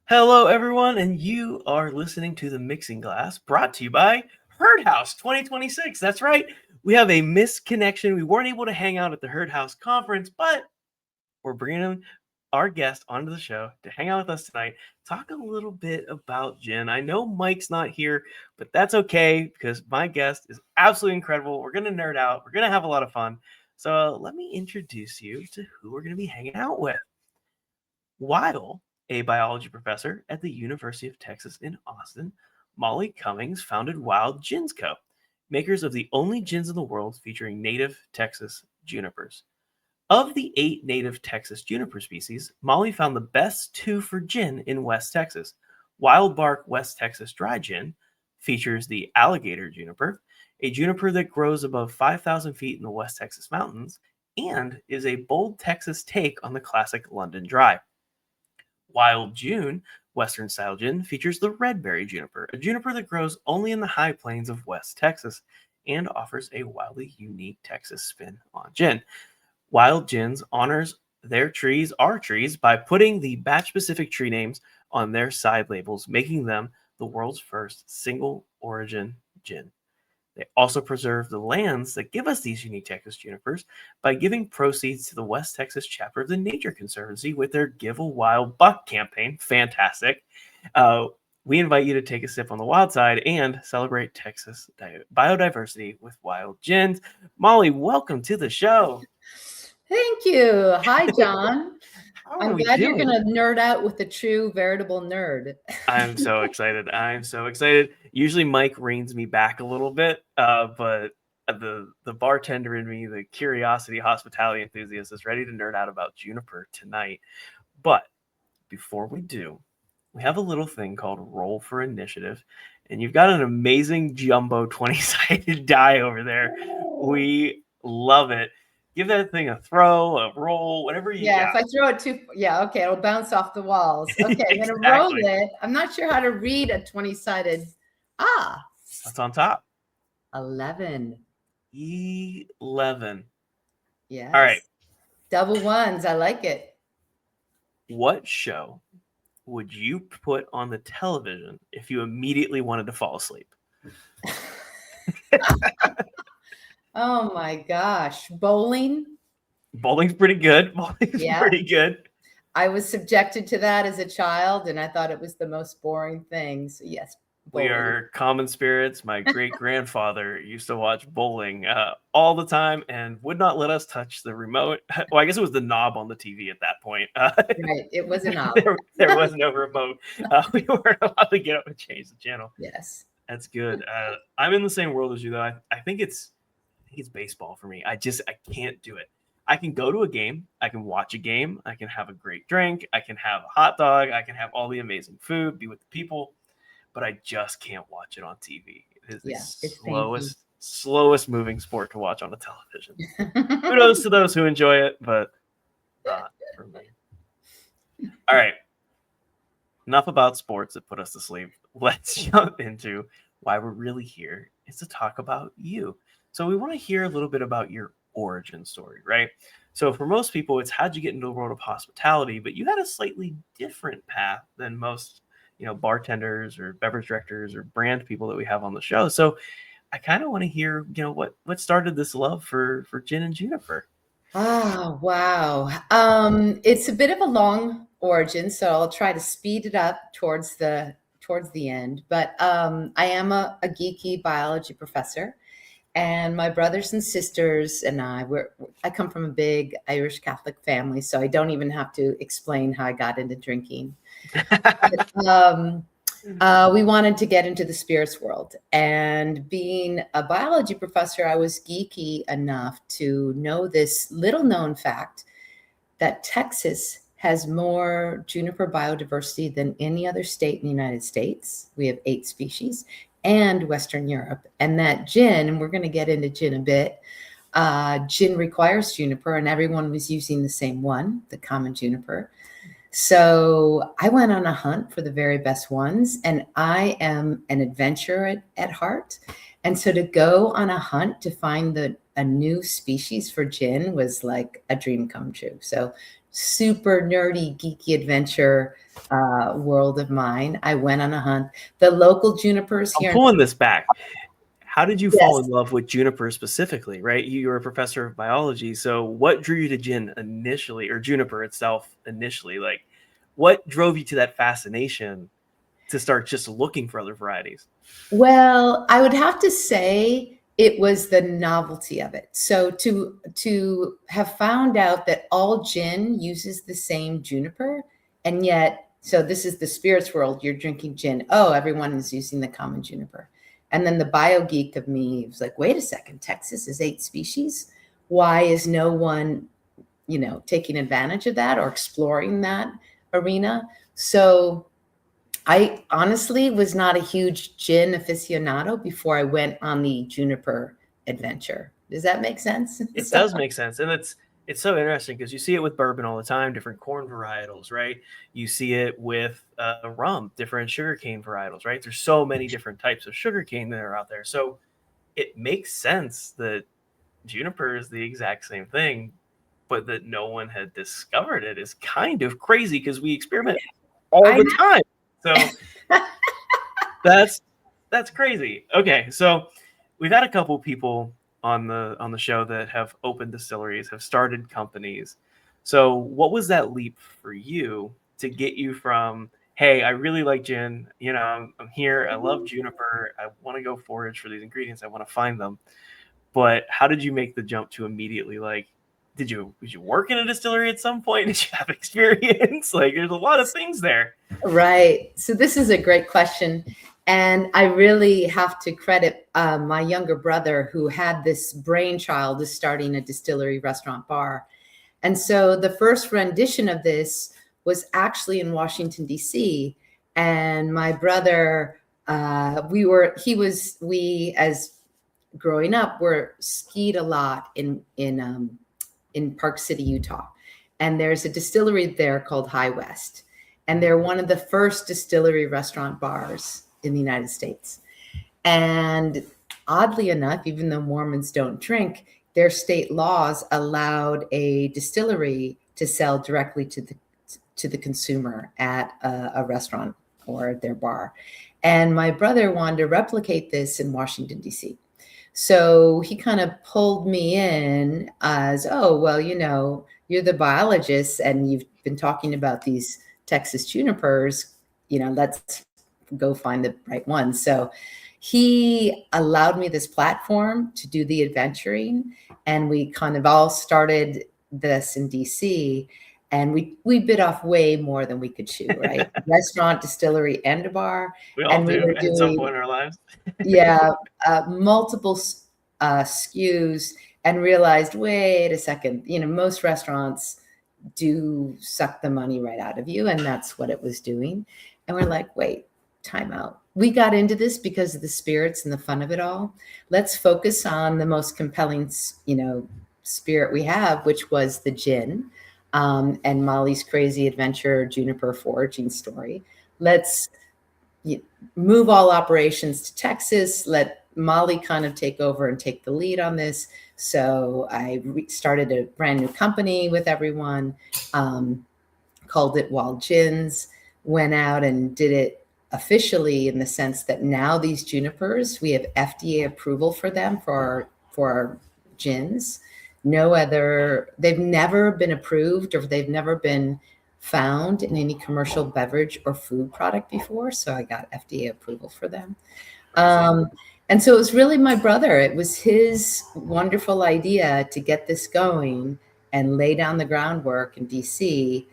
Hello, everyone, and you are listening to The Mixing Glass, brought to you by Herd House 2026. That's right, we have a misconnection. We weren't able to hang out at the Herd House conference, but we're bringing our guest onto the show to hang out with us tonight, talk a little bit about gin. I know Mike's not here, but that's okay because my guest is absolutely incredible. We're going to nerd out, we're going to have a lot of fun. So let me introduce you to who we're going to be hanging out with. While a biology professor at the University of Texas in Austin, Molly Cummings founded WildGins Co, makers of the only gins in the world featuring native Texas junipers. Of the 8 native Texas juniper species, Molly found the best 2 for gin in West Texas. WildBark West Texas Dry Gin features the Alligator Juniper, a juniper that grows above 5,000 feet in the West Texas mountains, and is a bold Texas take on the classic London Dry. WildJune Western Style Gin features the Redberry Juniper, a juniper that grows only in the high plains of West Texas and offers a wildly unique Texas spin on gin. Wild Gins honors our trees, by putting the batch-specific tree names on their side labels, making them the world's first single origin gin. They also preserve the lands that give us these unique Texas junipers by giving proceeds to the West Texas chapter of the Nature Conservancy with their Give a Wild Buck campaign. Fantastic. We invite you to take a sip on the wild side and celebrate Texas biodiversity with wild gins. Molly, welcome to the show. Thank you. Hi, John. How are I'm we glad you're doing? going to nerd out with a true, veritable nerd. I'm so excited. I'm so excited. Usually Mike reins me back a little bit, but the bartender in me, the curiosity, hospitality enthusiast, is ready to nerd out about Juniper tonight. But before we do, we have a little thing called Roll for Initiative, and you've got an amazing jumbo 20-sided die over there. We love it. Give that thing a throw, a roll, whatever you Yeah, got. if I throw it okay, it'll bounce off the walls. Okay, I'm going to roll Exactly. it. I'm not sure how to read a 20-sided. That's on top. 11. 11. Yes. All right. Double ones. I like it. What show would you put on the television if you immediately wanted to fall asleep? Oh my gosh. Bowling. Bowling's pretty good. Bowling's pretty good. I was subjected to that as a child, and I thought it was the most boring thing. So yes, bowling. We are common spirits. My great-grandfather used to watch bowling all the time and would not let us touch the remote. Well, I guess it was the knob on the TV at that point. Right, it was a knob. There was no remote. We weren't allowed to get up and change the channel. Yes. That's good. I'm in the same world as you, though. I think it's baseball for me. I can't do it. I can go to a game. I can watch a game. I can have a great drink. I can have a hot dog. I can have all the amazing food, be with the people, but I just can't watch it on TV. It is the slowest moving sport to watch on a television. Kudos to those who enjoy it, but not for me. All right. Enough about sports that put us to sleep. Let's jump into why we're really here. Is to talk about you. So we want to hear a little bit about your origin story, right? So for most people, it's how'd you get into the world of hospitality, but you had a slightly different path than most, bartenders or beverage directors or brand people that we have on the show. So I kind of want to hear, what started this love for gin and juniper. Oh, wow. It's a bit of a long origin, so I'll try to speed it up towards the end. But I am a geeky biology professor. And my brothers and sisters and I come from a big Irish Catholic family, so I don't even have to explain how I got into drinking. We wanted to get into the spirits world. And being a biology professor, I was geeky enough to know this little known fact that Texas has more juniper biodiversity than any other state in the United States. We have 8 species. And Western Europe, and that gin, and we're going to get into gin a bit, gin requires juniper, and everyone was using the same one, the common juniper. So I went on a hunt for the very best ones, and I am an adventurer at heart. And so to go on a hunt to find a new species for gin was like a dream come true. So super nerdy, geeky adventure world of mine, I went on a hunt. The local junipers I'm here in pulling this back. How did you fall in yes. love with juniper specifically, right? You were a professor of biology. So what drew you to gin initially, or juniper itself initially? Like, what drove you to that fascination to start just looking for other varieties? Well, I would have to say it was the novelty of it. So to have found out that all gin uses the same juniper, and yet, so this is the spirits world. You're drinking gin. Oh, everyone is using the common juniper. And then the bio geek of me was like, wait a second, Texas is 8 species. Why is no one, taking advantage of that or exploring that arena? So I honestly was not a huge gin aficionado before I went on the juniper adventure. Does that make sense? It does make sense, and it's so interesting because you see it with bourbon all the time, different corn varietals, right? You see it with rum, different sugarcane varietals, right? There's so many different types of sugarcane that are out there, so it makes sense that juniper is the exact same thing, but that no one had discovered it is kind of crazy because we experiment all I the time. So that's crazy. Okay, so we've had a couple people on the show that have opened distilleries, have started companies. So what was that leap for you to get you from, hey, I really like gin, I'm here, I love juniper, I want to go forage for these ingredients, I want to find them. But how did you make the jump to immediately, like, did you work in a distillery at some point? Did you have experience? Like, there's a lot of things there. Right. So this is a great question. And I really have to credit my younger brother who had this brainchild of starting a distillery restaurant bar. And so the first rendition of this was actually in Washington, D.C. And my brother, we as growing up were skied a lot in Park City, Utah. And there's a distillery there called High West. And they're one of the first distillery restaurant bars in the United States. And oddly enough, even though Mormons don't drink, their state laws allowed a distillery to sell directly to the consumer at a restaurant or their bar. And my brother wanted to replicate this in Washington, D.C. So he kind of pulled me in as, oh, well, you're the biologist and you've been talking about these Texas junipers, let's go find the right one. So he allowed me this platform to do the adventuring, and we kind of all started this in DC, and we bit off way more than we could chew, right? Restaurant, distillery, and a bar. We all And we do were at some doing, point in our lives. yeah, multiple SKUs, and realized, wait a second, most restaurants do suck the money right out of you, and that's what it was doing. And we're like, wait, time out. We got into this because of the spirits and the fun of it all. Let's focus on the most compelling, spirit we have, which was the gin, and Molly's crazy adventure juniper foraging story. Let's move all operations to Texas. Let Molly kind of take over and take the lead on this. So I started a brand new company with everyone, called it WildGins, went out and did it officially in the sense that now these junipers, we have FDA approval for them for our gins. They've never been approved, or they've never been found in any commercial beverage or food product before. So I got FDA approval for them. And so it was really my brother. It was his wonderful idea to get this going and lay down the groundwork in DC,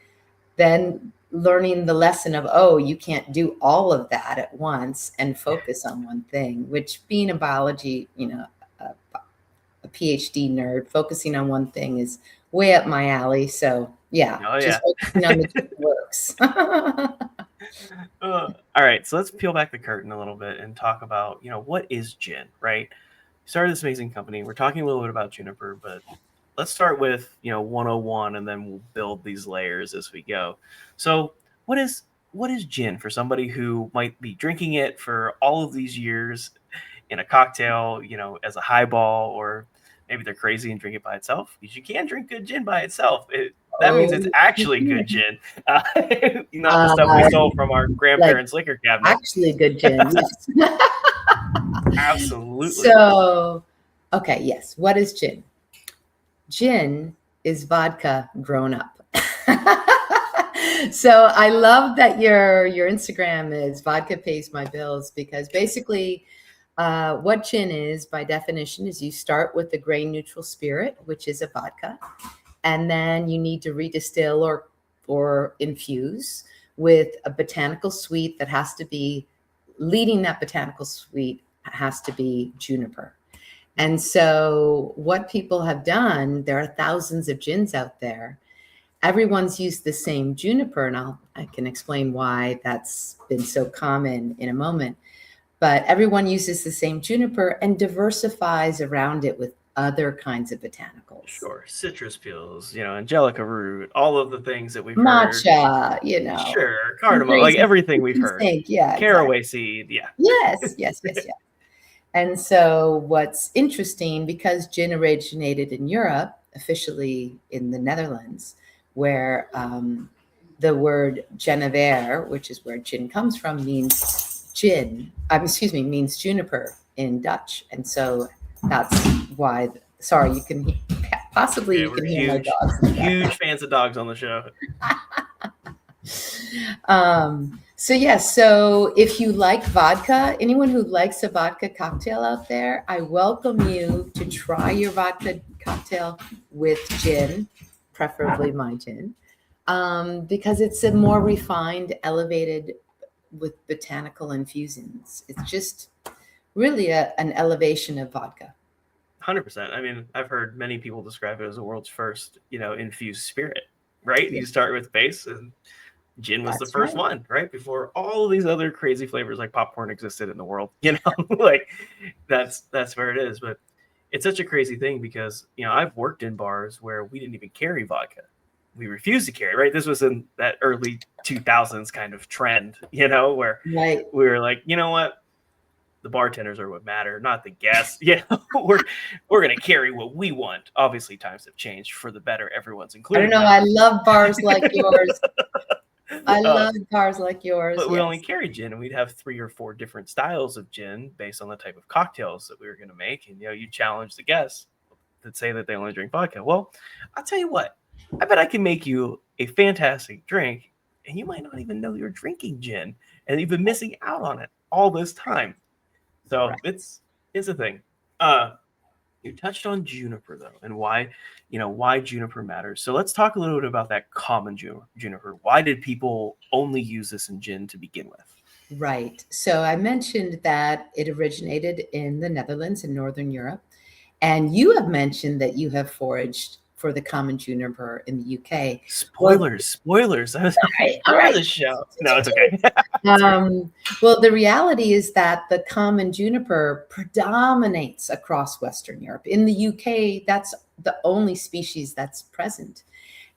then learning the lesson of, oh, you can't do all of that at once and focus on one thing, which being a biology, a PhD nerd, focusing on one thing is way up my alley. So just focusing on the works. All right, so let's peel back the curtain a little bit and talk about, what is gin, right? You started this amazing company. We're talking a little bit about juniper, but let's start with, 101, and then we'll build these layers as we go. So what is gin for somebody who might be drinking it for all of these years in a cocktail, as a highball, or maybe they're crazy and drink it by itself. Because you can drink good gin by itself. That means it's actually good gin, not the stuff we stole from our grandparents' liquor cabinet. Actually good gin, yes. Absolutely. So, okay, yes. What is gin? Gin is vodka grown up. So I love that your Instagram is vodka pays my bills, because basically what gin is, by definition, is you start with the grain neutral spirit, which is a vodka, and then you need to redistill or infuse with a botanical sweet that has to be, leading that botanical sweet has to be juniper. And so what people have done, there are thousands of gins out there. Everyone's used the same juniper, and I can explain why that's been so common in a moment. But everyone uses the same juniper and diversifies around it with other kinds of botanicals. Sure, citrus peels, angelica root, all of the things that we've matcha, heard. Sure, cardamom, like everything we've heard. Yeah, caraway exactly. Seed, yeah. Yes. And so what's interesting, because gin originated in Europe, officially in the Netherlands, where the word Genever, which is where gin comes from, means means juniper in Dutch. And so that's why, sorry, you can possibly you can hear my dogs. Huge fans of dogs on the show. So yes, so if you like vodka, anyone who likes a vodka cocktail out there, I welcome you to try your vodka cocktail with gin, preferably my gin, because it's a more refined, elevated with botanical infusions. It's just really an elevation of vodka. 100%. I mean, I've heard many people describe it as the world's first, infused spirit, right? Yeah. You start with base, and gin was the first one, right? Before all of these other crazy flavors like popcorn existed in the world, like that's where it is. But it's such a crazy thing because, I've worked in bars where we didn't even carry vodka. We refused to carry, right? This was in that early 2000s kind of trend, where we were like, you know what? The bartenders are what matter, not the guests. We're going to carry what we want. Obviously, times have changed for the better. Everyone's included. I don't know. I love bars like yours. I love bars like yours. But we only carried gin, and we'd have 3 or 4 different styles of gin based on the type of cocktails that we were going to make. And, you challenge the guests that say that they only drink vodka. Well, I'll tell you what. I bet I can make you a fantastic drink, and you might not even know you're drinking gin, and you've been missing out on it all this time. So it's a thing. You touched on juniper though, and why juniper matters. So let's talk a little bit about that common juniper. Why did people only use this in gin to begin with? Right. So I mentioned that it originated in the Netherlands in Northern Europe, and you have mentioned that you have foraged for the common juniper in the UK. Spoilers. All right. The show. No, it's okay. Well, the reality is that the common juniper predominates across Western Europe. In the UK, that's the only species that's present.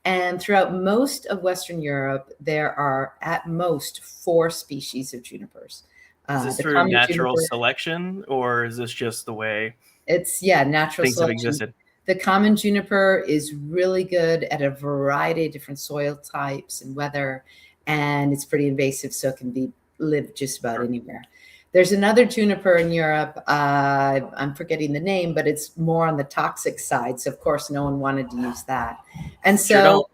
And throughout most of Western Europe, there are at most 4 species of junipers. Is this through natural selection, or is this just the way it's natural things selection. Have existed? The common juniper is really good at a variety of different soil types and weather, and it's pretty invasive, so it can live just about anywhere. There's another juniper in Europe, I'm forgetting the name, but it's more on the toxic side, so of course no one wanted to use that. And so,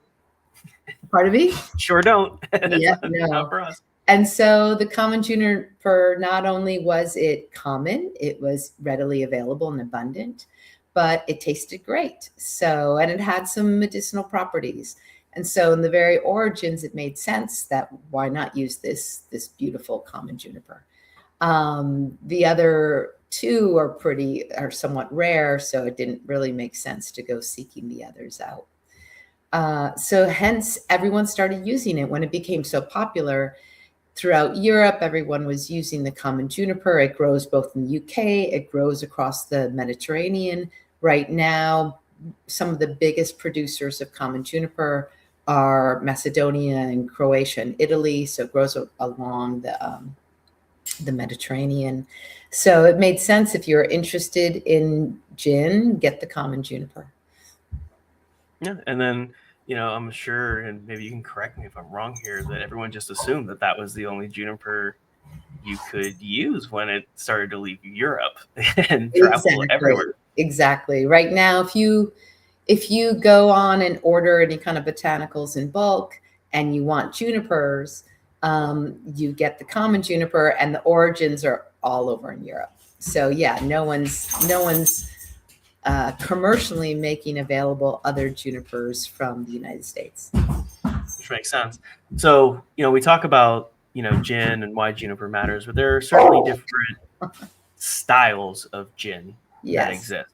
pardon me? Sure don't. No. For us. And so the common juniper, not only was it common, it was readily available and abundant, but it tasted great. So, and it had some medicinal properties. And so in the very origins, it made sense that why not use this beautiful common juniper? The other 2 are somewhat rare, so it didn't really make sense to go seeking the others out. So hence everyone started using it when it became so popular. Throughout Europe, everyone was using the common juniper. It grows both in the UK, it grows across the Mediterranean. Right now, some of the biggest producers of common juniper are Macedonia and Croatia and Italy. So it grows along the Mediterranean. So it made sense, if you're interested in gin, get the common juniper. Yeah, and then I'm sure, and maybe you can correct me if I'm wrong here, that everyone just assumed that that was the only juniper you could use when it started to leave Europe and travel everywhere. Exactly. Right now, if you go on and order any kind of botanicals in bulk and you want junipers, you get the common juniper, and the origins are all over in Europe. So yeah, no one's commercially making available other junipers from the United States. Which makes sense. So, we talk about, gin and why juniper matters, but there are certainly different styles of gin that exist.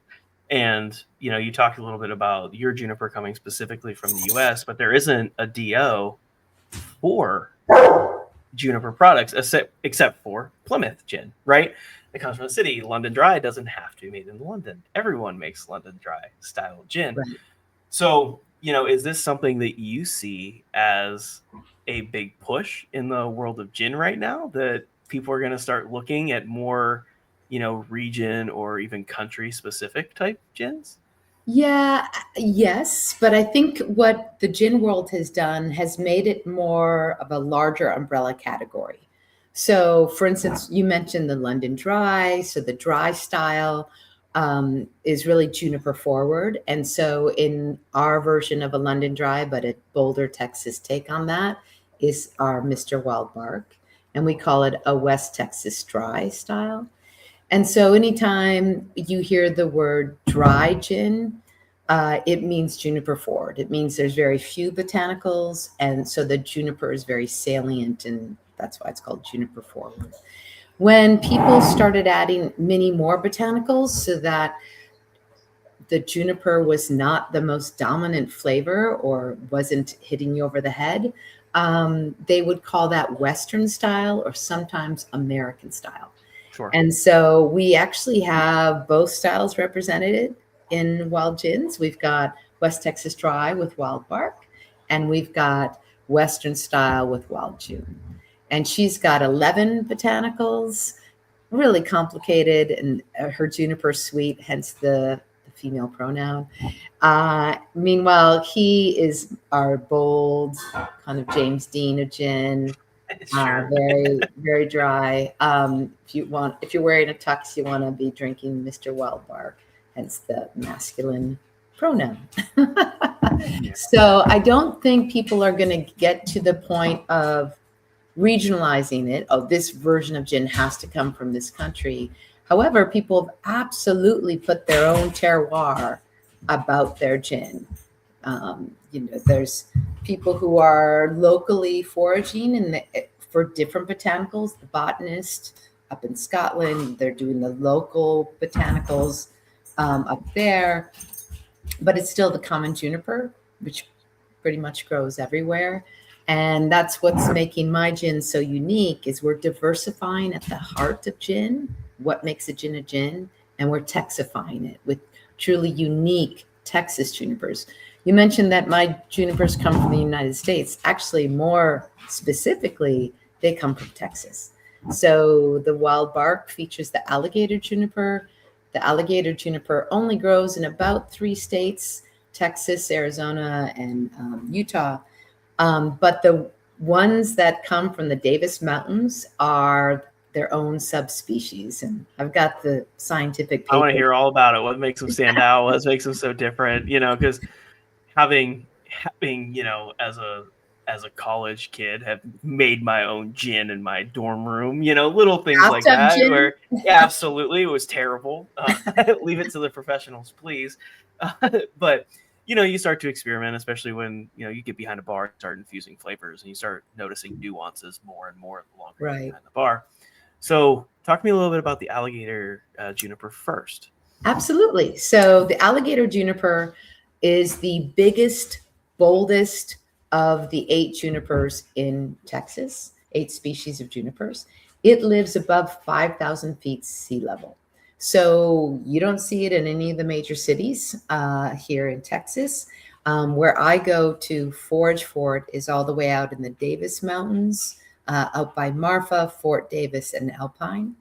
And, you talked a little bit about your juniper coming specifically from the US, but there isn't a DO for juniper products except for Plymouth gin, right? It comes from the city. London Dry doesn't have to be made in London. Everyone makes London Dry style gin. Right. So, is this something that you see as a big push in the world of gin right now, that people are going to start looking at more, region or even country specific type gins? Yeah, yes, but I think what the gin world has done has made it more of a larger umbrella category. So, for instance, you mentioned the London Dry. So the dry style is really juniper forward. And so in our version of a London Dry, but a Boulder, Texas take on that, is our Mr. WildBark. And we call it a West Texas dry style. And so anytime you hear the word dry gin, it means juniper forward. It means there's very few botanicals. And so the juniper is very salient, and that's why it's called juniper forward. When people started adding many more botanicals so that the juniper was not the most dominant flavor or wasn't hitting you over the head, they would call that Western style or sometimes American style. Sure. And so we actually have both styles represented in WildGins. We've got West Texas Dry with WildBark, and we've got Western style with WildJune. And she's got 11 botanicals, really complicated, and her juniper sweet, hence the female pronoun. Meanwhile, he is our bold kind of James Dean of gin. Sure. Very, very dry. If you're wearing a tux, you want to be drinking Mr. WildBark, hence the masculine pronoun. Yeah. So I don't think people are going to get to the point of regionalizing it. Oh, this version of gin has to come from this country. However, people have absolutely put their own terroir about their gin. There's people who are locally foraging for different botanicals. The botanist up in Scotland, they're doing the local botanicals up there, but it's still the common juniper, which pretty much grows everywhere. And that's what's making my gin so unique, is we're diversifying at the heart of gin, what makes a gin, and we're Texifying it with truly unique Texas junipers. You mentioned that my junipers come from the United States. Actually, more specifically, they come from Texas. So the WildBark features the Alligator Juniper. The Alligator Juniper only grows in about 3 states, Texas, Arizona, and Utah. But the ones that come from the Davis Mountains are their own subspecies. And I've got the scientific paper. I want to hear all about it. What makes them stand out? What makes them so different? Because having as a college kid, have made my own gin in my dorm room, little things like that. Gin. Where, yeah, absolutely, it was terrible. Leave it to the professionals, please. But you start to experiment, especially when you get behind a bar and start infusing flavors, and you start noticing nuances more and more the longer you're behind the bar. So, talk to me a little bit about the Alligator Juniper first. Absolutely. So the Alligator Juniper is the biggest, boldest of the 8 junipers in Texas, 8 species of junipers. It lives above 5,000 feet sea level. So you don't see it in any of the major cities here in Texas. Where I go to forage for it is all the way out in the Davis Mountains, out by Marfa, Fort Davis, and Alpine.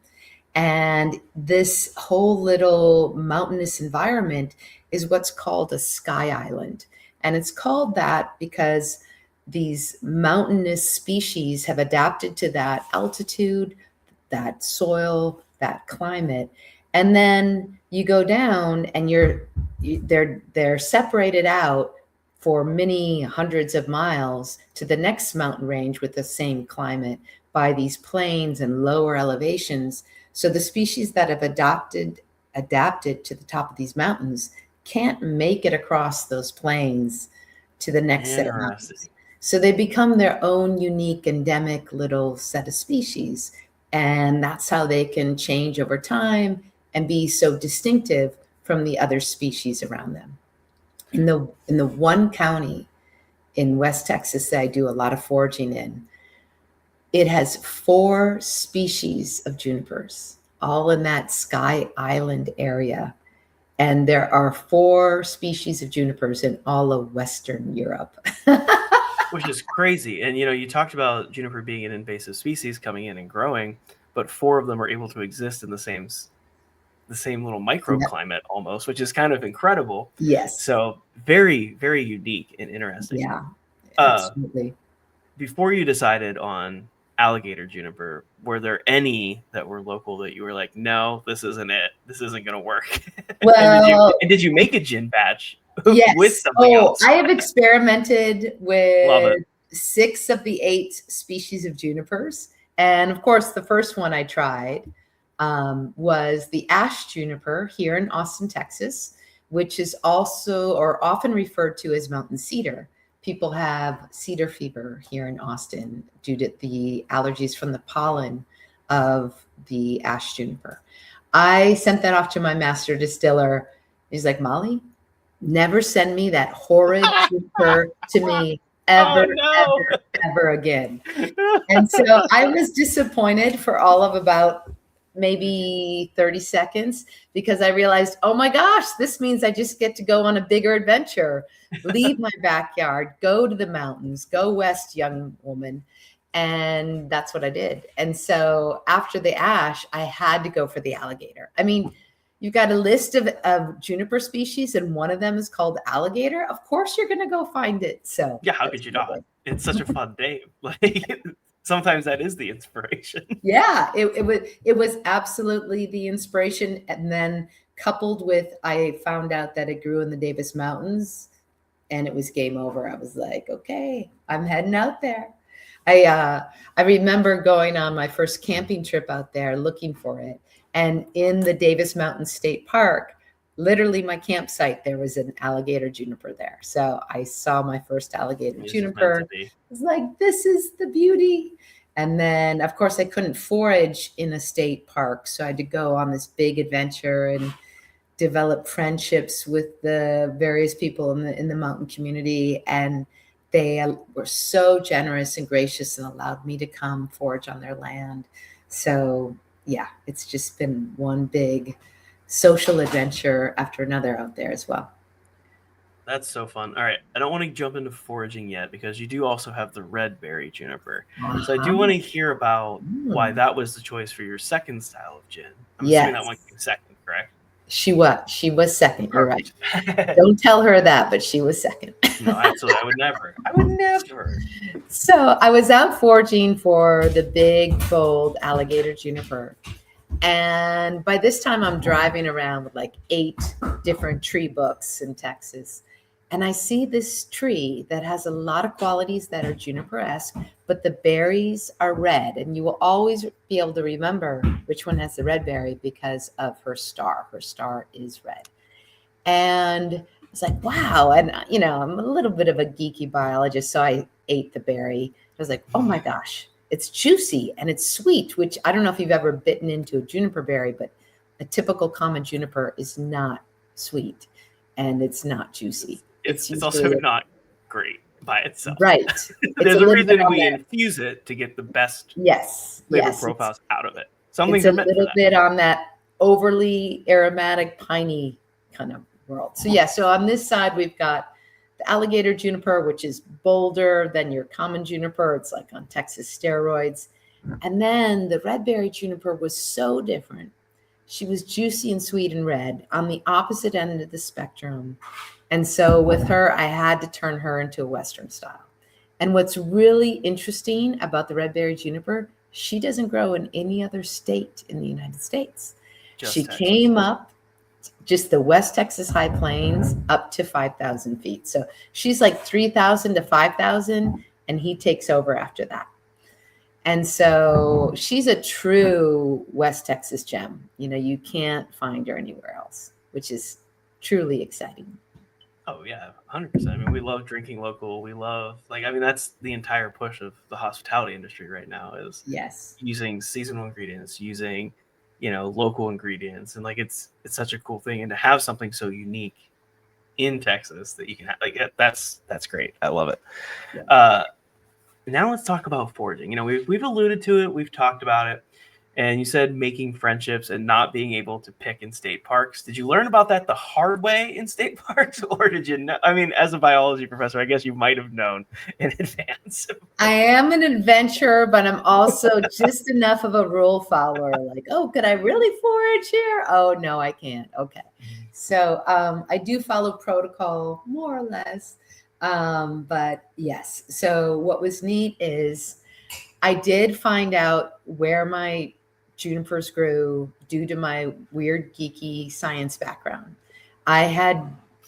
And this whole little mountainous environment is what's called a sky island. And it's called that because these mountainous species have adapted to that altitude, that soil, that climate. And then you go down and they're separated out for many hundreds of miles to the next mountain range with the same climate by these plains and lower elevations. So the species that have adapted to the top of these mountains can't make it across those plains to the next set of mountains. So they become their own unique endemic little set of species. And that's how they can change over time and be so distinctive from the other species around them. In the one county in West Texas that I do a lot of foraging in, it has 4 species of junipers, all in that Sky Island area. And there are 4 species of junipers in all of Western Europe. Which is crazy. And, you talked about juniper being an invasive species coming in and growing, but 4 of them are able to exist in the same little microclimate almost, which is kind of incredible. Yes. So very, very unique and interesting. Yeah, absolutely. Before you decided on Alligator Juniper, were there any that were local that you were like, no, this isn't it. This isn't going to work? Well, and did you make a gin batch yes. with something else? I have experimented with 6 of the 8 species of junipers. And of course, the first one I tried was the ash juniper here in Austin, Texas, which is also or often referred to as mountain cedar. People have cedar fever here in Austin due to the allergies from the pollen of the ash juniper. I sent that off to my master distiller. He's like, Molly, never send me that horrid juniper to me ever again. And so I was disappointed for all of about maybe 30 seconds because I realized, oh my gosh, this means I just get to go on a bigger adventure, leave my backyard, go to the mountains, go west, young woman. And that's what I did. And so after the ash, I had to go for the alligator. I mean, you've got a list of juniper species and one of them is called alligator. Of course, you're going to go find it. So yeah, how could you not? It's such a fun name. Like sometimes that is the inspiration. Yeah, it was absolutely the inspiration. And then coupled with, I found out that it grew in the Davis Mountains and it was game over. I was like, okay, I'm heading out there. I remember going on my first camping trip out there looking for it. And in the Davis Mountain State Park, literally my campsite, there was an alligator juniper there. So I saw my first alligator juniper. I was like, this is the beauty. And then, of course, I couldn't forage in a state park. So I had to go on this big adventure and develop friendships with the various people in the mountain community. And they were so generous and gracious and allowed me to come forage on their land. So yeah, it's just been one big social adventure after another out there as well. That's so fun. All right. I don't want to jump into foraging yet because you do also have the Redberry Juniper. So I do want to hear about why that was the choice for your second style of gin. I'm assuming that one came second, correct? She was second. You're right. Don't tell her that, but she was second. No, absolutely. I would never. So I was out foraging for the big, bold Alligator Juniper. And by this time I'm driving around with like 8 different tree books in Texas. And I see this tree that has a lot of qualities that are juniper-esque, but the berries are red. And you will always be able to remember which one has the red berry because of her star. Her star is red. And I was like, wow. And, I'm a little bit of a geeky biologist, so I ate the berry. I was like, oh my gosh, it's juicy and it's sweet, which I don't know if you've ever bitten into a juniper berry, but a typical common juniper is not sweet and it's not juicy. It's also not great by itself. Right. There's a reason we infuse it to get the best flavor profiles out of it. It's a little bit on that overly aromatic, piney kind of world. So so on this side, we've got the Alligator Juniper, which is bolder than your common juniper. It's like on Texas steroids. And then the Redberry Juniper was so different. She was juicy and sweet and red on the opposite end of the spectrum. And so with her, I had to turn her into a Western style. And what's really interesting about the Redberry Juniper, she doesn't grow in any other state in the United States. She came up just the West Texas High Plains up to 5,000 feet. So she's like 3,000 to 5,000, and he takes over after that. And so she's a true West Texas gem. You know, you can't find her anywhere else, which is truly exciting. Oh yeah, 100%. I mean, we love drinking local. We love, like, I mean, that's the entire push of the hospitality industry right now is using seasonal ingredients, using, you know, local ingredients, and like it's such a cool thing. And to have something so unique in Texas that you can have, like, that's great. I love it. Yeah. Now let's talk about foraging. You know, we've alluded to it, we've talked about it, and you said making friendships and not being able to pick in state parks. Did you learn about that the hard way in state parks, or did you know? I mean, as a biology professor, I guess you might have known in advance. I am an adventurer, but I'm also just enough of a rule follower. Like, oh, could I really forage here? Oh, no, I can't. Okay. So I do follow protocol more or less. But yes, so what was neat is I did find out where my junipers grew due to my weird geeky science background. I had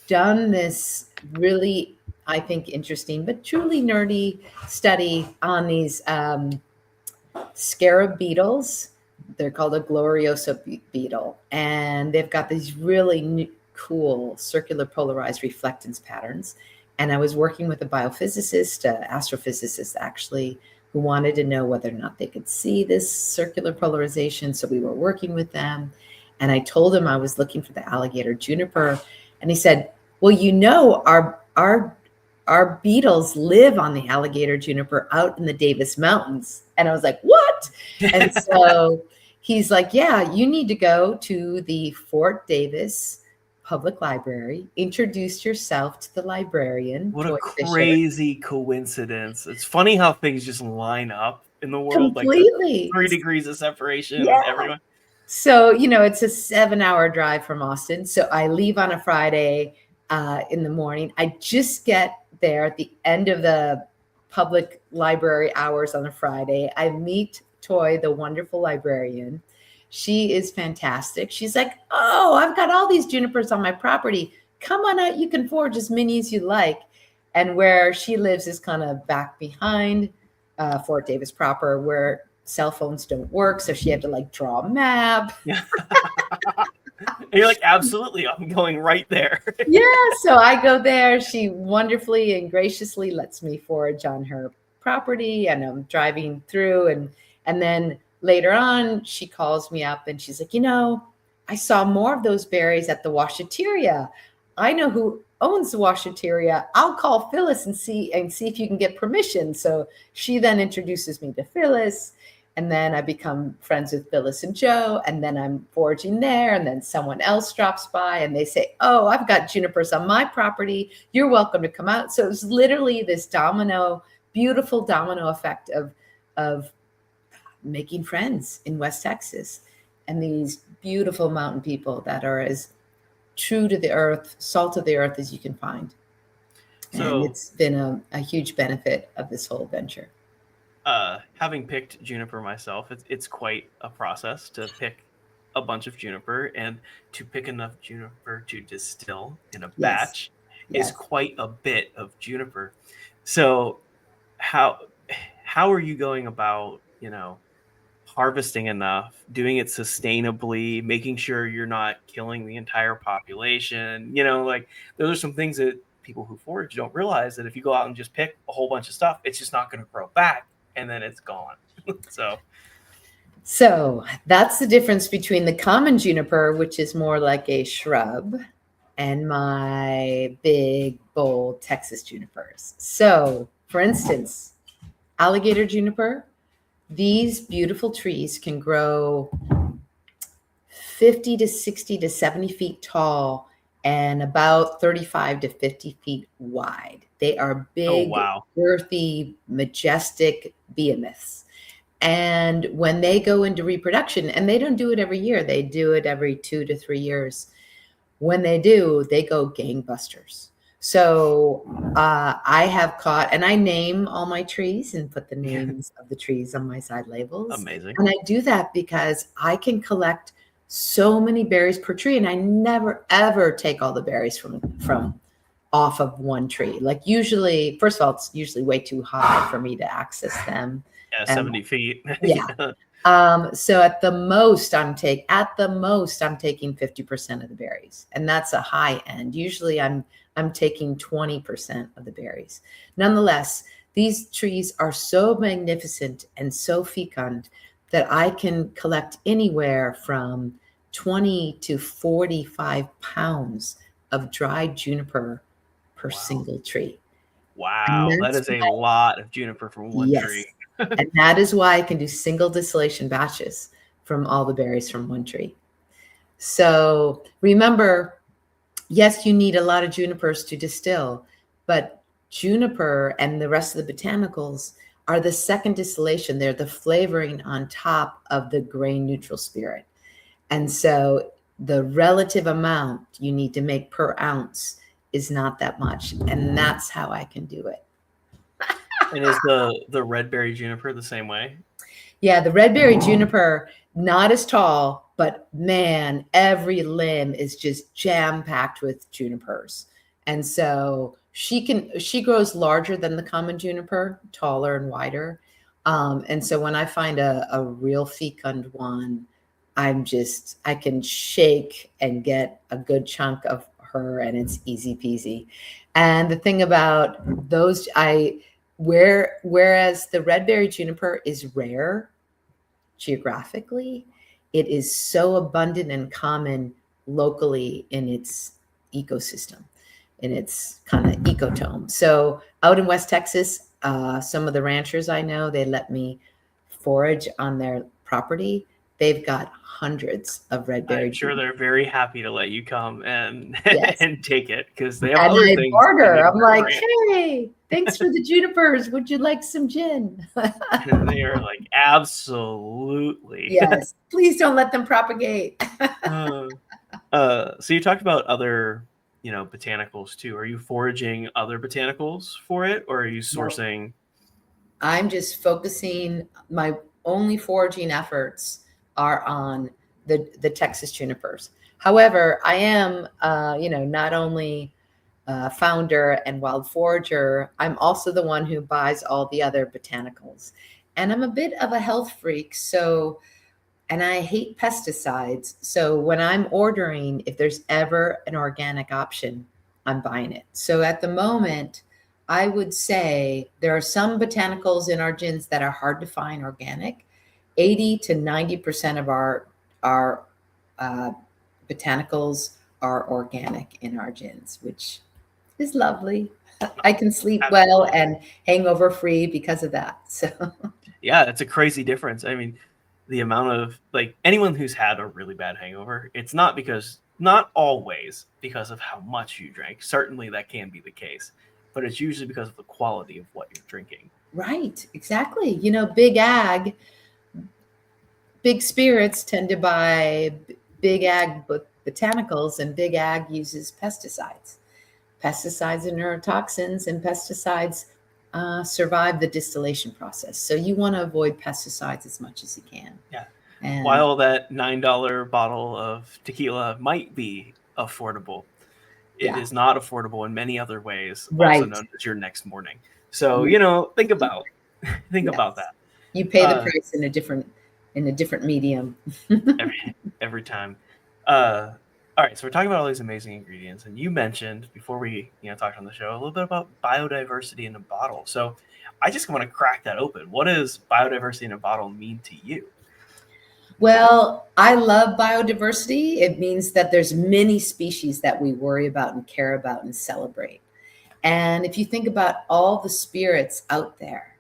done this really, I think, interesting but truly nerdy study on these scarab beetles. They're called a gloriosa beetle, and they've got these really cool circular polarized reflectance patterns. And I was working with a biophysicist, astrophysicist actually, who wanted to know whether or not they could see this circular polarization. So we were working with them. And I told him I was looking for the alligator juniper. And he said, well, you know, our beetles live on the alligator juniper out in the Davis Mountains. And I was like, what? And so he's like, yeah, you need to go to the Fort Davis Public Library, introduce yourself to the librarian. What a crazy coincidence. It's funny how things just line up in the world. Completely. Like 3 degrees of separation. Yeah. Everyone. So, you know, it's a 7-hour drive from Austin. So I leave on a Friday in the morning. I just get there at the end of the public library hours on a Friday. I meet Toy, the wonderful librarian. She is fantastic. She's like, oh, I've got all these junipers on my property. Come on out. You can forage as many as you like. And where she lives is kind of back behind Fort Davis proper, where cell phones don't work. So she had to like draw a map. Yeah. And you're like, absolutely, I'm going right there. Yeah. So I go there. She wonderfully and graciously lets me forage on her property. And I'm driving through. And then later on, she calls me up and she's like, you know, I saw more of those berries at the washateria. I know who owns the washateria. I'll call Phyllis and see if you can get permission. So she then introduces me to Phyllis, and then I become friends with Phyllis and Joe, and then I'm foraging there, and then someone else drops by and they say, oh, I've got junipers on my property. You're welcome to come out. So it was literally this beautiful domino effect of making friends in West Texas, and these beautiful mountain people that are as true to the earth, salt of the earth as you can find. So, and it's been a huge benefit of this whole venture. Having picked juniper myself, it's quite a process to pick a bunch of juniper, and to pick enough juniper to distill in a batch is quite a bit of juniper. So how are you going about, you know, harvesting enough, doing it sustainably, making sure you're not killing the entire population? You know, like, those are some things that people who forage don't realize, that if you go out and just pick a whole bunch of stuff, it's just not going to grow back, and then it's gone. So that's the difference between the common juniper, which is more like a shrub, and my big, bold Texas junipers. So, for instance, alligator juniper, these beautiful trees can grow 50 to 60 to 70 feet tall and about 35 to 50 feet wide. They are Oh, big, wow. girthy, majestic behemoths. And when they go into reproduction, and they don't do it every year, they do it every 2 to 3 years. When they do, they go gangbusters. So I have caught, and I name all my trees and put the names of the trees on my side labels. Amazing. And I do that because I can collect so many berries per tree, and I never ever take all the berries from off of one tree. Like usually, first of all, it's usually way too high for me to access them. Yeah, And 70 feet. yeah. So at the most I'm taking 50% of the berries, and that's a high end. Usually I'm taking 20% of the berries. Nonetheless, these trees are so magnificent and so fecund that I can collect anywhere from 20 to 45 pounds of dried juniper per Wow. single tree. Wow, that is a lot of juniper from one tree. And that is why I can do single distillation batches from all the berries from one tree. So remember, yes, you need a lot of junipers to distill, but juniper and the rest of the botanicals are the second distillation. They're the flavoring on top of the grain neutral spirit. And so the relative amount you need to make per ounce is not that much. And that's how I can do it. And is the Redberry Juniper the same way? Yeah, the Redberry Juniper, not as tall, but man, every limb is just jam-packed with junipers. And so she grows larger than the common juniper, taller and wider. And so when I find a real fecund one, I can shake and get a good chunk of her, and it's easy peasy. And the thing about those, whereas the Redberry Juniper is rare geographically, it is so abundant and common locally in its ecosystem, in its kind of ecotome. So out in West Texas, some of the ranchers I know, they let me forage on their property. They've got hundreds of Redberry. I'm sure they're very happy to let you come and Yes. and take it, because they have And other I things. barter. I'm like, hey, thanks for the junipers. Would you like some gin? And they are like, absolutely. Yes. Please don't let them propagate. So you talked about other, botanicals too. Are you foraging other botanicals for it, or are you sourcing? I'm just focusing, my only foraging efforts are on the Texas Junipers. However, I am, not only founder and wild forager, I'm also the one who buys all the other botanicals. And I'm a bit of a health freak, and I hate pesticides. So when I'm ordering, if there's ever an organic option, I'm buying it. So at the moment, I would say there are some botanicals in our gins that are hard to find organic. 80 to 90% of our botanicals are organic in our gins, which is lovely. I can sleep well and hangover free because of that. So yeah, it's a crazy difference. I mean, the amount of, like, anyone who's had a really bad hangover, it's not always because of how much you drank. Certainly that can be the case, but it's usually because of the quality of what you're drinking. Right, exactly. Big spirits tend to buy big ag botanicals, and big ag uses pesticides. Pesticides are neurotoxins, and pesticides survive the distillation process. So you want to avoid pesticides as much as you can. Yeah. And while that $9 bottle of tequila might be affordable, it is not affordable in many other ways, also known as your next morning. So, think about that. You pay the price in a different medium. every time. All right, so we're talking about all these amazing ingredients, and you mentioned before we talked on the show a little bit about biodiversity in a bottle. So I just want to crack that open. What does biodiversity in a bottle mean to you? Well, I love biodiversity. It means that there's many species that we worry about and care about and celebrate. And if you think about all the spirits out there,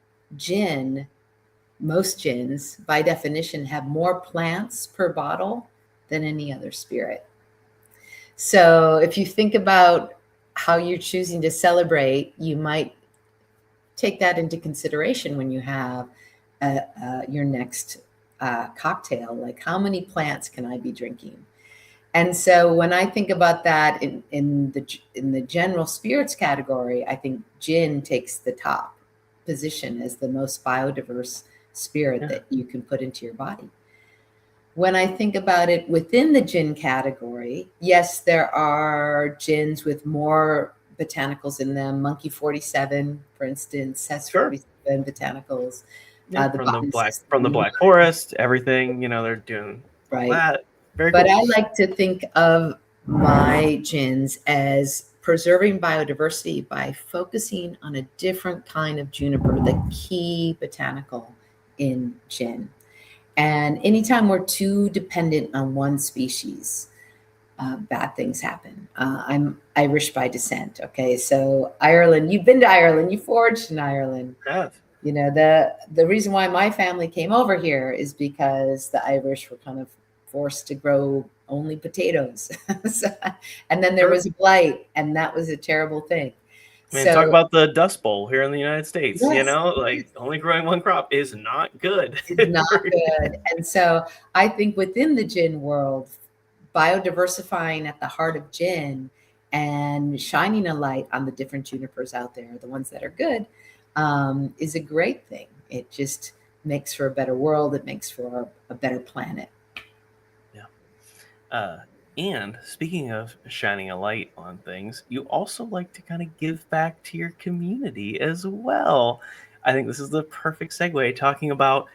most gins by definition have more plants per bottle than any other spirit. So if you think about how you're choosing to celebrate, you might take that into consideration when you have your next cocktail. Like, how many plants can I be drinking? And so when I think about that in the general spirits category, I think gin takes the top position as the most biodiverse spirit that you can put into your body. When I think about it within the gin category, yes, there are gins with more botanicals in them. Monkey 47, for instance, has 47 botanicals. Yeah, from the Black Forest, everything, they're doing all that. Very cool. But I like to think of my gins as preserving biodiversity by focusing on a different kind of juniper, the key botanical in gin. And anytime we're too dependent on one species, bad things happen. I'm Irish by descent. Okay, so Ireland, you've been to Ireland, you foraged in Ireland. Yeah. You know, the reason why my family came over here is because the Irish were kind of forced to grow only potatoes. And then there was a blight, and that was a terrible thing. Talk about the Dust Bowl here in the United States. Yes, only growing one crop is not good. It's not good. And so I think within the gin world, biodiversifying at the heart of gin and shining a light on the different junipers out there, the ones that are good, is a great thing. It just makes for a better world. It makes for a better planet. Yeah. And speaking of shining a light on things, you also like to kind of give back to your community as well. I think this is the perfect segue, talking about,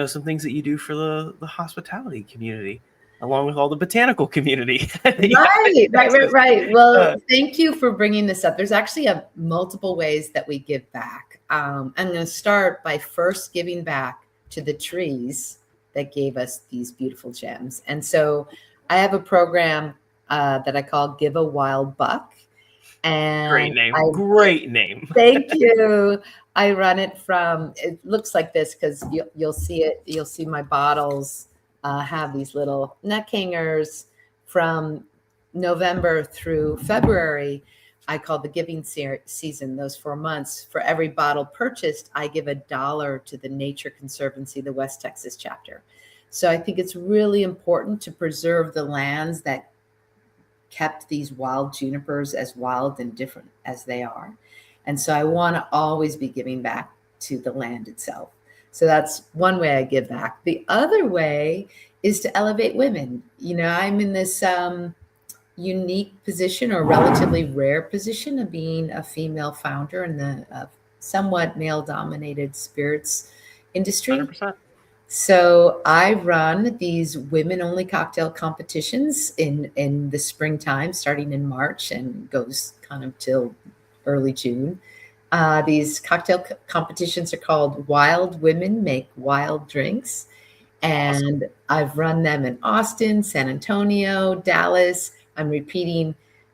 some things that you do for the hospitality community, along with all the botanical community. Right. Well, thank you for bringing this up. There's actually multiple ways that we give back. I'm going to start by first giving back to the trees that gave us these beautiful gems. And so I have a program that I call Give a WildBark. And great name. Thank you. I run it it looks like this because you'll see it. You'll see my bottles have these little neck hangers from November through February. I call the giving season, those 4 months. For every bottle purchased, I give $1 to the Nature Conservancy, the West Texas chapter. So I think it's really important to preserve the lands that kept these wild junipers as wild and different as they are. And so I want to always be giving back to the land itself. So that's one way I give back. The other way is to elevate women. I'm in this unique position, or relatively rare position, of being a female founder in the somewhat male-dominated spirits industry. 100%. So I run these women-only cocktail competitions in the springtime, starting in March, and goes kind of till early June. These cocktail competitions are called Wild Women Make Wild Drinks. And awesome. I've run them in Austin, San Antonio, Dallas. I'm repeating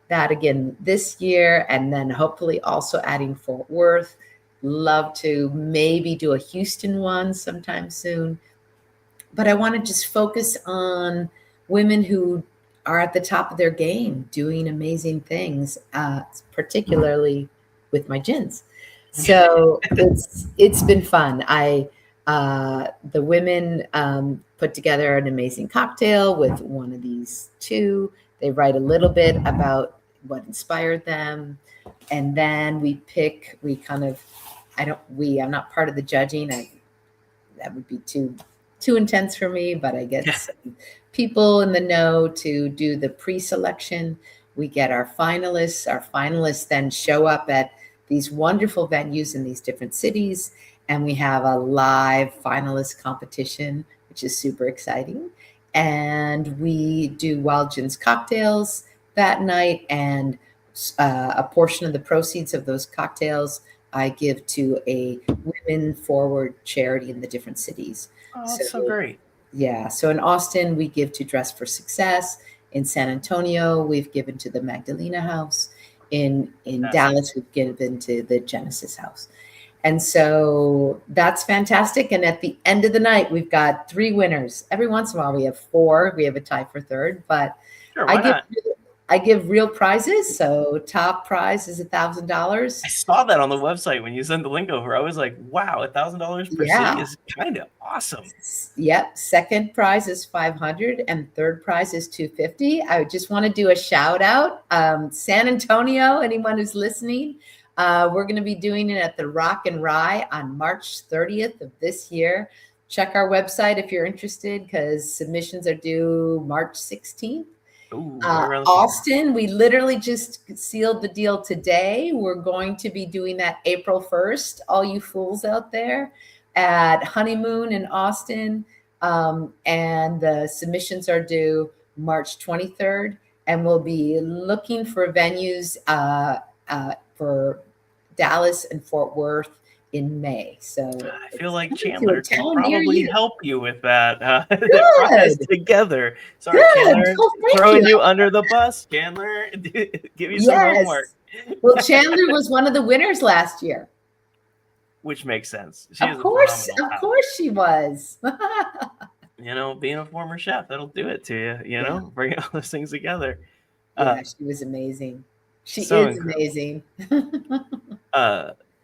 that again this year, and then hopefully also adding Fort Worth. Love to maybe do a Houston one sometime soon. But I want to just focus on women who are at the top of their game, doing amazing things, particularly with my gins. So it's been fun. The women put together an amazing cocktail with one of these two. They write a little bit about what inspired them. And then I'm not part of the judging. That would be too intense for me, but I get some people in the know to do the pre-selection. We get our finalists. Our finalists then show up at these wonderful venues in these different cities, and we have a live finalist competition, which is super exciting. And we do WildGins cocktails that night, and a portion of the proceeds of those cocktails I give to a women forward charity in the different cities. Oh, that's so great. Yeah. So in Austin, we give to Dress for Success. In San Antonio, we've given to the Magdalena House. In Dallas, we've given to the Genesis House. And so that's fantastic. And at the end of the night, we've got 3 winners. Every once in a while, we have 4. We have a tie for third. But I give real prizes. So top prize is $1,000. I saw that on the website when you sent the link over. I was like, wow, $1,000 per city Yeah. is kind of awesome. Yep. Second prize is 500 and third prize is 250. I just want to do a shout out. San Antonio, anyone who's listening, we're going to be doing it at the Rock and Rye on March 30th of this year. Check our website if you're interested, because submissions are due March 16th. Ooh, right around the corner. Austin, we literally just sealed the deal today. We're going to be doing that April 1st. All you fools out there at Honeymoon in Austin. And the submissions are due March 23rd. And we'll be looking for venues for Dallas and Fort Worth in May. So I feel like Chandler can probably you. help you with that prize together. Sorry, Good. Chandler, Oh, throwing you under the bus. Chandler, give you some homework. Well, Chandler was one of the winners last year. Which makes sense. Of course she was. You know, being a former chef, that'll do it to you. You know, bring all those things together. Yeah, she was amazing. She is amazing.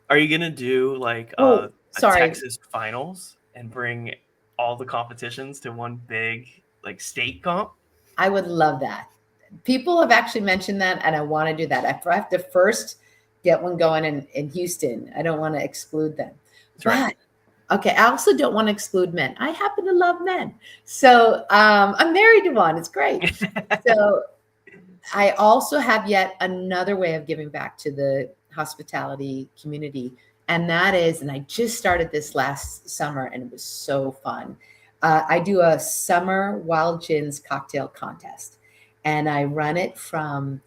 Are you gonna do like a Texas finals and bring all the competitions to one big like state comp? I would love that. People have actually mentioned that, and I want to do that. I have to first get one going in Houston. I don't want to exclude them. That's right. Okay, I also don't want to exclude men. I happen to love men. So I'm married to one. It's great. So I also have yet another way of giving back to the hospitality community. And that is, and I just started this last summer and it was so fun. I do a summer WildGins cocktail contest. And I run it from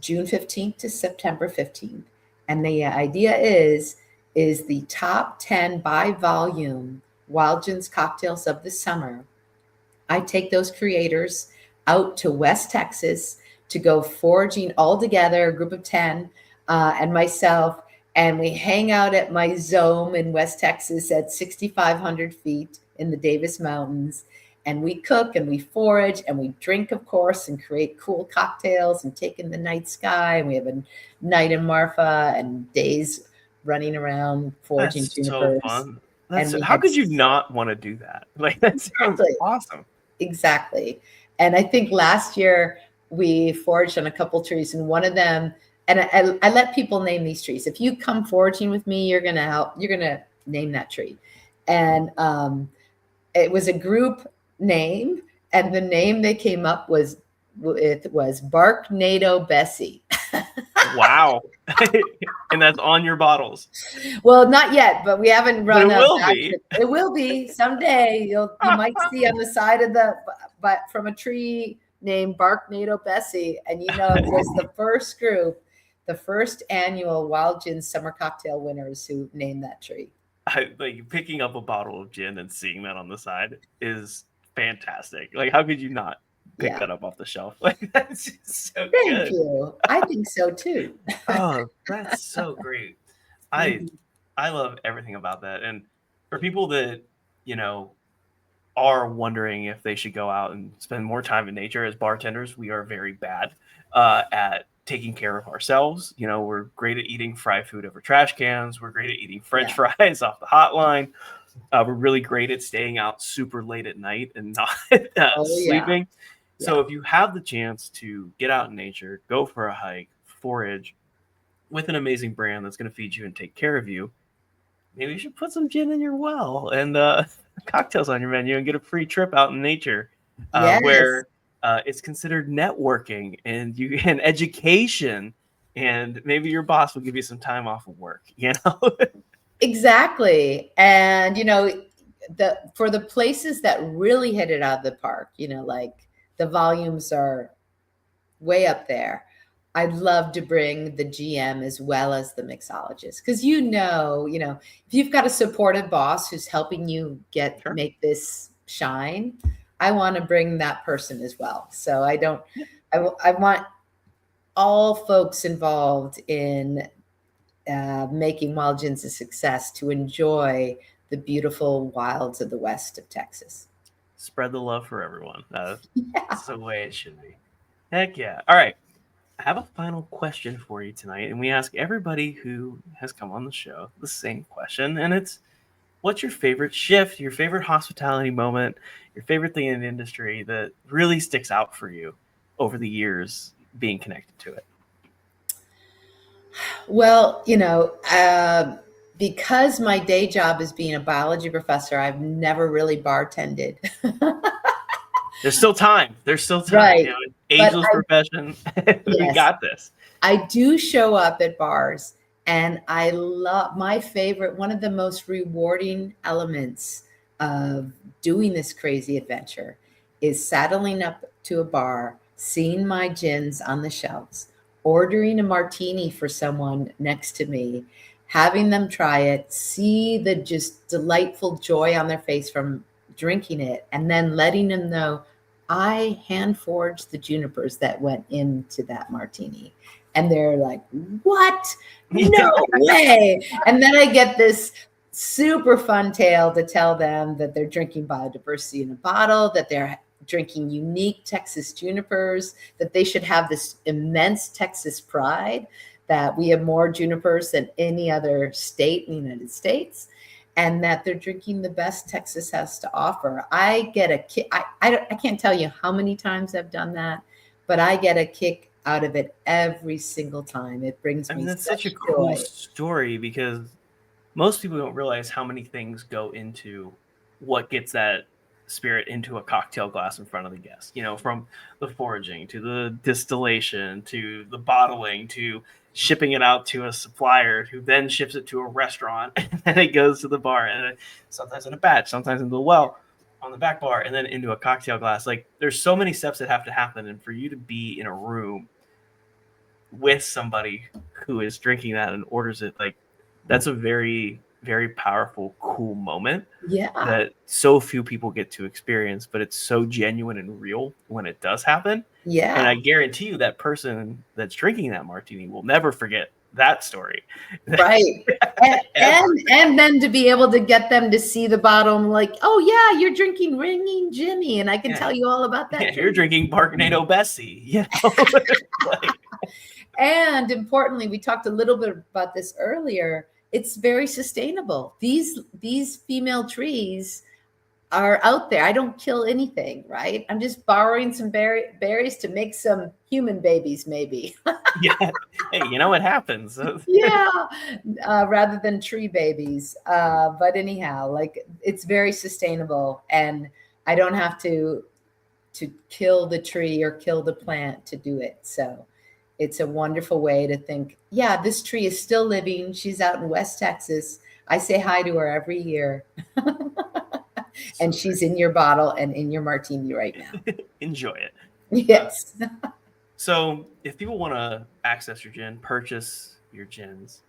June 15th to September 15th. And the idea is the top 10 by volume WildGins cocktails of the summer. I take those creators out to West Texas to go foraging all together, a group of 10, and myself. And we hang out at my Zome in West Texas at 6,500 feet in the Davis Mountains. And we cook and we forage and we drink, of course, and create cool cocktails and take in the night sky. And we have a night in Marfa and days running around foraging junipers. So fun. How could you not want to do that? Like, that sounds awesome. Exactly. And I think last year we foraged on a couple trees, and one of them, and I let people name these trees. If you come foraging with me, you're going to name that tree. And it was a group name, and the name they came up was Barknado Bessie. Wow. And that's on your bottles. Well, not yet, but we haven't run but it will be. It will be someday. You might see on the side of but from a tree named Barknado Bessie. And it was the first group, the first annual WildGin summer cocktail winners who named that tree. Like, picking up a bottle of gin and seeing that on the side is fantastic. Like, how could you not pick that up off the shelf? Like, that's just so good. Thank you. I think so too. Oh, that's so great. I love everything about that. And for people that, are wondering if they should go out and spend more time in nature, as bartenders, we are very bad at taking care of ourselves. We're great at eating fried food over trash cans. We're great at eating French fries off the hotline. We're really great at staying out super late at night and not sleeping. Yeah. So if you have the chance to get out in nature, go for a hike, forage with an amazing brand that's going to feed you and take care of you, maybe you should put some gin in your well and cocktails on your menu and get a free trip out in nature where it's considered networking and education, and maybe your boss will give you some time off of work, Exactly. And, for the places that really hit it out of the park, like the volumes are way up there, I'd love to bring the GM as well as the mixologist. Because, if you've got a supportive boss who's helping you make this shine, I want to bring that person as well. So I want all folks involved in making WildGins a success to enjoy the beautiful wilds of the west of Texas. Spread the love for everyone. That's the way it should be. Heck yeah. All right. I have a final question for you tonight, and we ask everybody who has come on the show the same question, and it's what's your favorite shift, your favorite hospitality moment, your favorite thing in the industry that really sticks out for you over the years being connected to it? Well, because my day job is being a biology professor, I've never really bartended. There's still time. There's still time. Right. But Ageless profession. We yes, got this. I do show up at bars, and I love my favorite, one of the most rewarding elements of doing this crazy adventure is saddling up to a bar, seeing my gins on the shelves, ordering a martini for someone next to me, having them try it, see the just delightful joy on their face from drinking it, and then letting them know I hand forged the junipers that went into that martini. And they're like, what? No way. And then I get this super fun tale to tell them that they're drinking biodiversity in a bottle, that they're drinking unique Texas junipers, that they should have this immense Texas pride, that we have more junipers than any other state in the United States, and that they're drinking the best Texas has to offer. I get a kick. I can't tell you how many times I've done that, but I get a kick out of it every single time. It brings me that's such such a cool joy. story because most people don't realize how many things go into what gets that spirit into a cocktail glass in front of the guest. From the foraging to the distillation to the bottling to shipping it out to a supplier who then ships it to a restaurant and then it goes to the bar and sometimes in a batch, sometimes in the well on the back bar and then into a cocktail glass. Like there's so many steps that have to happen, and for you to be in a room with somebody who is drinking that and orders it, like that's a very, very powerful, cool moment Yeah. that so few people get to experience, but it's so genuine and real when it does happen. Yeah. And I guarantee you that person that's drinking that martini will never forget that story. Right. and then to be able to get them to see the bottom, like, oh yeah, you're drinking Ringing Jimmy, and I can tell you all about that. Yeah, you're drinking Barknado Bessie. Like, and importantly, we talked a little bit about this earlier. It's very sustainable. These female trees are out there. I don't kill anything, right? I'm just borrowing some berries to make some human babies, maybe. Yeah. Hey, it happens. Yeah. Rather than tree babies. But anyhow, like it's very sustainable, and I don't have to kill the tree or kill the plant to do it. So it's a wonderful way to think, yeah, this tree is still living. She's out in West Texas. I say hi to her every year. And she's in your bottle and in your martini right now. Enjoy it. Yes. So if people want to access your gin, purchase your gins,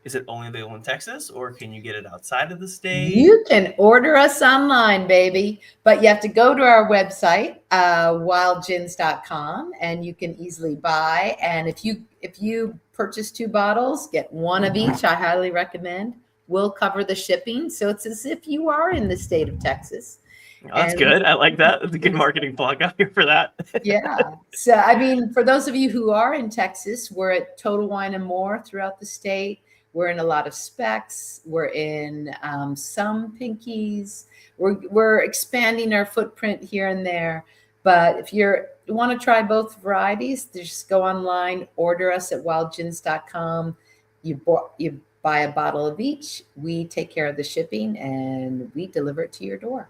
is it only available in Texas, or can you get it outside of the state? You can order us online, baby, but you have to go to our website, WildGins.com, and you can easily buy. And if you purchase 2 bottles, get one of each. I highly recommend. We'll cover the shipping, so it's as if you are in the state of Texas. Oh, that's good. I like that. That's a good marketing plug out here for that. Yeah. So, I mean, for those of you who are in Texas, we're at Total Wine and More throughout the state. We're in a lot of specs. We're in some pinkies. We're expanding our footprint here and there. But if you want to try both varieties, just go online, order us at WildGins.com. You buy a bottle of each. We take care of the shipping, and we deliver it to your door.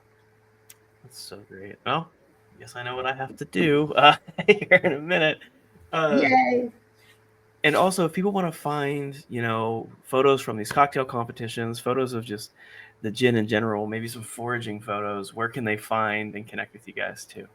That's so great. Well, I guess I know what I have to do here in a minute. Yay. And also, if people want to find, photos from these cocktail competitions, photos of just the gin in general, maybe some foraging photos, where can they find and connect with you guys too?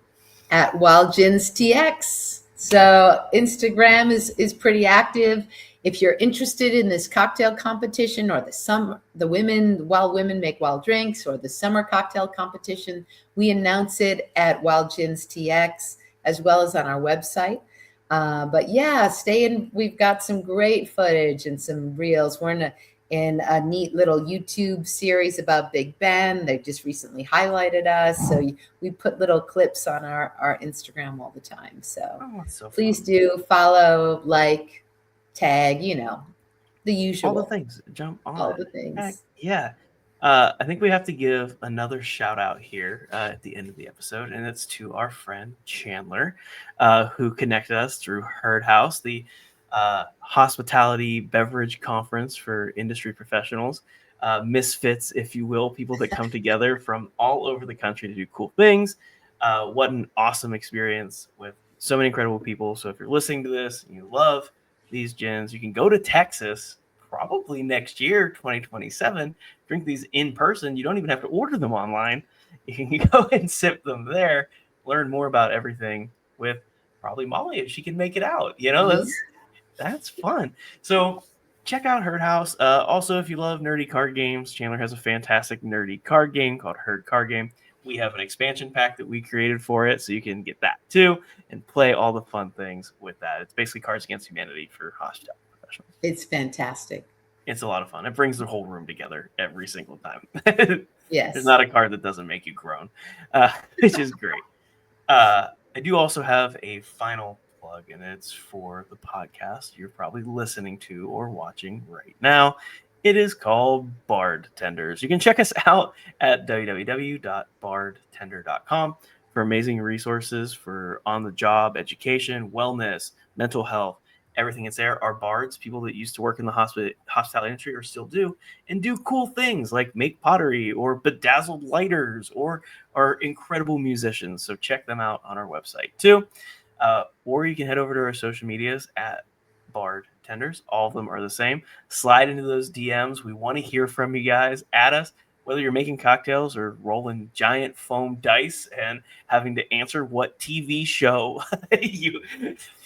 At WildGins TX. So Instagram is pretty active. If you're interested in this cocktail competition or the Wild Women Make Wild Drinks or the summer cocktail competition, we announce it at WildGins TX as well as on our website. But yeah, stay in. We've got some great footage and some reels. We're in a neat little YouTube series about Big Ben. They just recently highlighted us. So we put little clips on our Instagram all the time. So, that's so please fun. do follow, like, tag, the usual. All the things. Jump on All it. the things. Heck, yeah. I think we have to give another shout out here at the end of the episode, and it's to our friend Chandler, who connected us through Herd House, the hospitality beverage conference for industry professionals, misfits, if you will, people that come together from all over the country to do cool things. What an awesome experience with so many incredible people. So if you're listening to this and you love these gins, you can go to Texas probably next year, 2027, drink these in person. You don't even have to order them online. You can go and sip them there, learn more about everything with probably Molly if she can make it out. That's fun. So check out Herd House. Also, if you love nerdy card games, Chandler has a fantastic nerdy card game called Herd Card Game. We have an expansion pack that we created for it, so you can get that too and play all the fun things with that. It's basically Cards Against Humanity for hospitality professionals. It's fantastic. It's a lot of fun. It brings the whole room together every single time. Yes. There's not a card that doesn't make you groan, which is great. I do also have a final plug, and it's for the podcast you're probably listening to or watching right now. It is called Bardtenders. You can check us out at www.bardtender.com for amazing resources for on-the-job education, wellness, mental health. Everything is there. Our bards, people that used to work in the hospitality industry or still do, and do cool things like make pottery or bedazzled lighters or are incredible musicians. So check them out on our website too. Or you can head over to our social medias at Bardtenders. All of them are the same. Slide into those DMs. We want to hear from you guys. Add us, whether you're making cocktails or rolling giant foam dice and having to answer what TV show you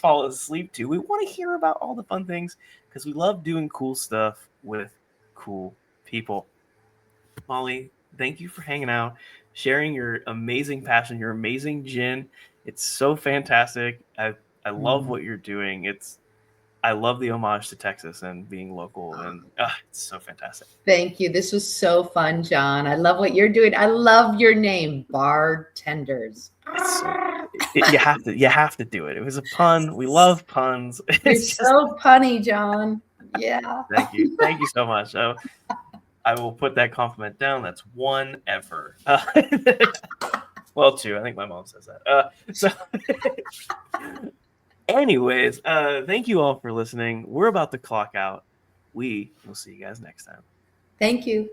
fall asleep to. We want to hear about all the fun things because we love doing cool stuff with cool people. Molly, thank you for hanging out, sharing your amazing passion, your amazing gin. It's so fantastic. I love what you're doing. I love the homage to Texas and being local, and it's so fantastic. Thank you. This was so fun, John. I love what you're doing. I love your name, Bardtenders. You have to do it. It was a pun. We love puns. You're so punny, John. Yeah. Thank you so much. I will put that compliment down. That's one ever. Well, two. I think my mom says that. Anyways, thank you all for listening. We're about to clock out. We will see you guys next time. Thank you.